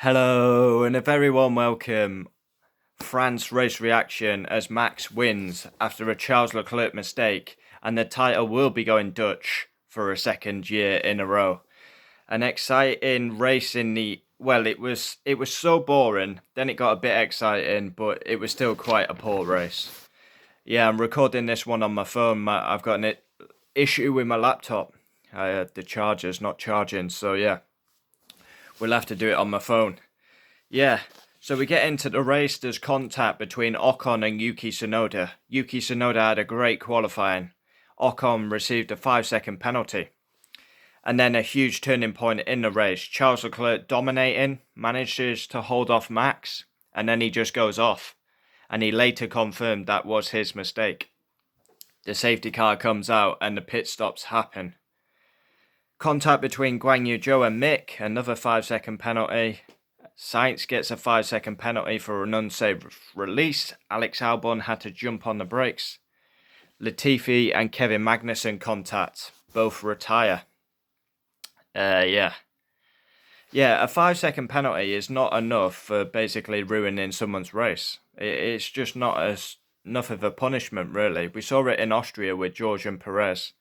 Hello, and a very warm welcome. France race reaction as Max wins after a Charles Leclerc mistake, and the title will be going Dutch for a second year in a row. An exciting race in the it was so boring. Then it got a bit exciting, but it was still quite a poor race. Yeah, I'm recording this one on my phone. I've got an issue with my laptop. The charger's not charging, so yeah, we'll have to do it on my phone. Yeah, so we get into the race. There's contact between Ocon and Yuki Tsunoda. Yuki Tsunoda had a great qualifying. Ocon received a 5-second penalty. And then a huge turning point in the race. Charles Leclerc dominating, manages to hold off Max, and then he just goes off. And he later confirmed that was his mistake. The safety car comes out and the pit stops happen. Contact between Guan Yu Zhou and Mick, another 5-second penalty. Sainz gets a 5-second penalty for an unsafe release. Alex Albon had to jump on the brakes. Latifi and Kevin Magnussen contact, both retire. Yeah, a 5-second penalty is not enough for basically ruining someone's race. It's just not enough of a punishment, really. We saw it in Austria with George and Perez,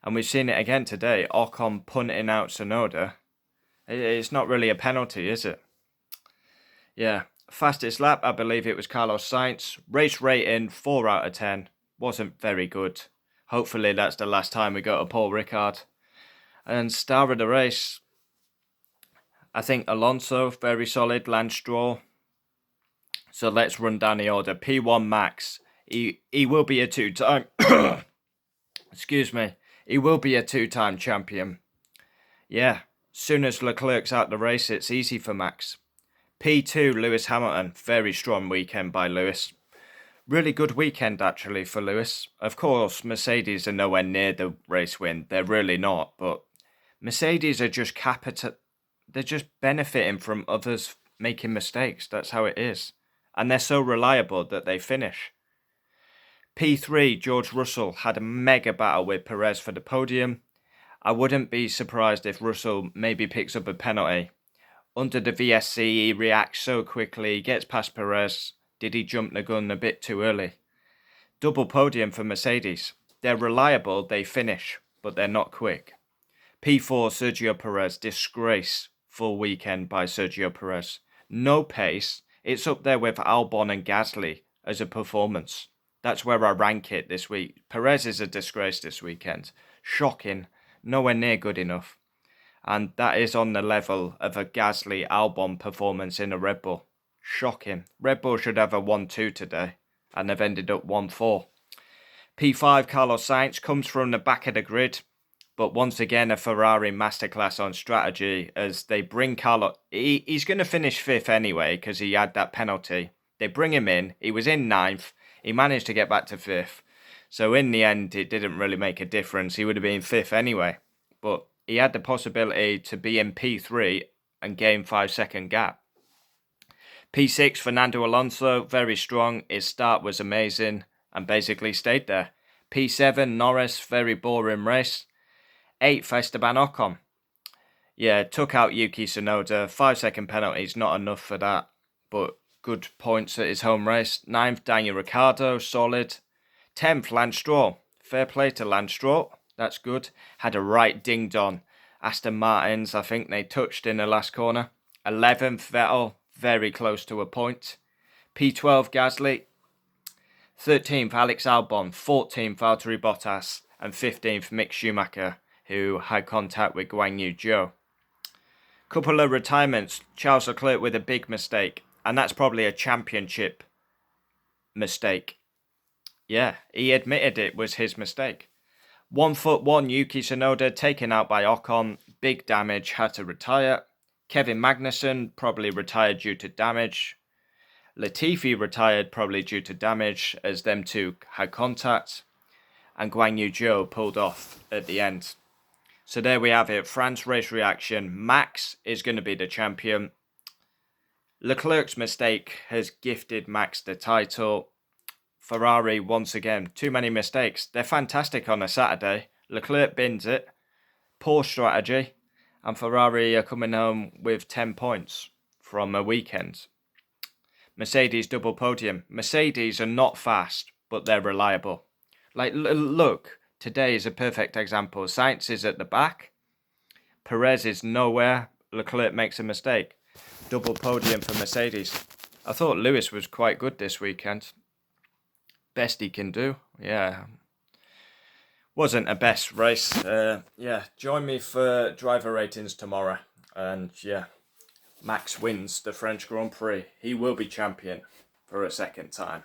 and we've seen it again today. Ocon punting out Tsunoda. It's not really a penalty, is it? Yeah, fastest lap, I believe it was Carlos Sainz. Race rating, 4 out of 10. Wasn't very good. Hopefully that's the last time we go to Paul Ricard. And star of the race, I think Alonso, very solid. Lance Stroll. So let's run down the order. P1 Max. He will be a two-time... Excuse me. He will be a two-time champion. Yeah, soon as Leclerc's out the race, it's easy for Max. P2, Lewis Hamilton. Very strong weekend by Lewis. Really good weekend, actually, for Lewis. Of course, Mercedes are nowhere near the race win. They're really not. But Mercedes are just they're just benefiting from others making mistakes. That's how it is. And they're so reliable that they finish. P3, George Russell had a mega battle with Perez for the podium. I wouldn't be surprised if Russell maybe picks up a penalty. Under the VSC, he reacts so quickly, gets past Perez. Did he jump the gun a bit too early? Double podium for Mercedes. They're reliable, they finish, but they're not quick. P4, Sergio Perez. Disgrace. Full weekend by Sergio Perez. No pace. It's up there with Albon and Gasly as a performance. That's where I rank it this week. Perez is a disgrace this weekend. Shocking. Nowhere near good enough. And that is on the level of a Gasly Albon performance in a Red Bull. Shocking. Red Bull should have a 1-2 today, and they've ended up 1-4. P5, Carlos Sainz comes from the back of the grid, but once again a Ferrari masterclass on strategy as they bring Carlos... He's going to finish 5th anyway because he had that penalty. They bring him in. He was in 9th. He managed to get back to 5th. So in the end, it didn't really make a difference. He would have been 5th anyway. But he had the possibility to be in P3 and gain 5-second gap. P6, Fernando Alonso, very strong. His start was amazing and basically stayed there. P7, Norris, very boring race. 8, Esteban Ocon. Yeah, took out Yuki Tsunoda. 5-second penalties, not enough for that, but good points at his home race. 9th, Daniel Ricciardo, solid. 10th, Lance Stroll. Fair play to Lance Stroll. That's good. Had a right ding-dong. Aston Martins, I think they touched in the last corner. 11th, Vettel. Very close to a point. P12, Gasly. 13th, Alex Albon. 14th, Valtteri Bottas. And 15th, Mick Schumacher, who had contact with Guan Yu Zhou. Couple of retirements. Charles Leclerc with a big mistake. And that's probably a championship mistake. Yeah, he admitted it was his mistake. 1-1, Yuki Tsunoda taken out by Ocon. Big damage, had to retire. Kevin Magnussen probably retired due to damage. Latifi retired probably due to damage as them two had contact. And Guan Yu Zhou pulled off at the end. So there we have it. France race reaction. Max is going to be the champion. Leclerc's mistake has gifted Max the title. Ferrari, once again, too many mistakes. They're fantastic on a Saturday. Leclerc bins it. Poor strategy. And Ferrari are coming home with 10 points from a weekend. Mercedes double podium. Mercedes are not fast, but they're reliable. Like, look, today is a perfect example. Sainz is at the back. Perez is nowhere. Leclerc makes a mistake. Double podium for Mercedes. I thought Lewis was quite good this weekend. Best he can do. Yeah. Wasn't a best race. Yeah, join me for driver ratings tomorrow. And yeah, Max wins the French Grand Prix. He will be champion for a second time.